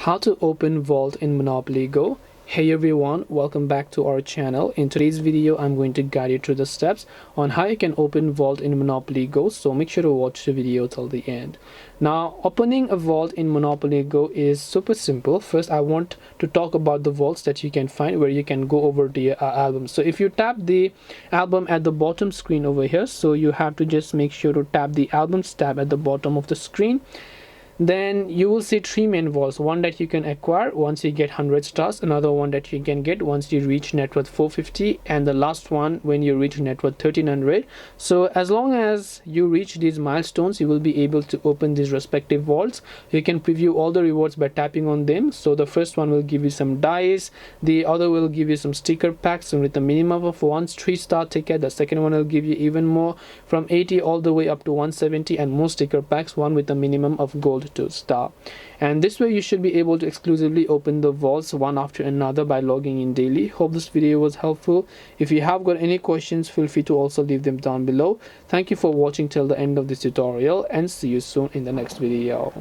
How to open vault in Monopoly Go. Hey everyone, welcome back to our channel. In today's video I'm going to guide you through the steps on how you can open vault in Monopoly Go, so make sure to watch the video till the end. Now, opening a vault in Monopoly Go is super simple. First, I want to talk about the vaults that you can find where you can go over the album. So if you tap the album at the bottom screen over here, so you have to just make sure to tap the albums tab at the bottom of the screen. Then you will see three main vaults: one that you can acquire once you get 100 stars, another one that you can get once you reach net worth 450, and the last one when you reach net worth 1300. So as long as you reach these milestones, you will be able to open these respective vaults. You can preview all the rewards by tapping on them. So the first one will give you some dice, the other will give you some sticker packs with a minimum of one 3-star ticket, the second one will give you even more from 80 all the way up to 170, and more sticker packs, one with a minimum of gold to star. And this way you should be able to exclusively open the vaults one after another by logging in daily. Hope this video was helpful. If you have got any questions, feel free to also leave them down below. Thank you for watching till the end of this tutorial, and see you soon in the next video.